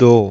2،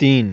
3،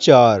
4،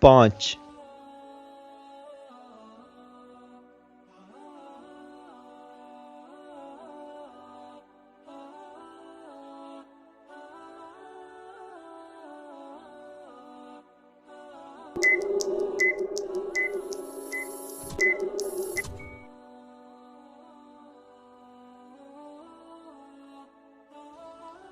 5،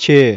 6،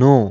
9،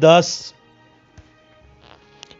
10،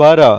12،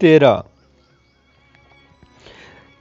13،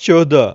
14،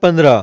15،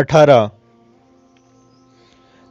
18،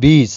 20،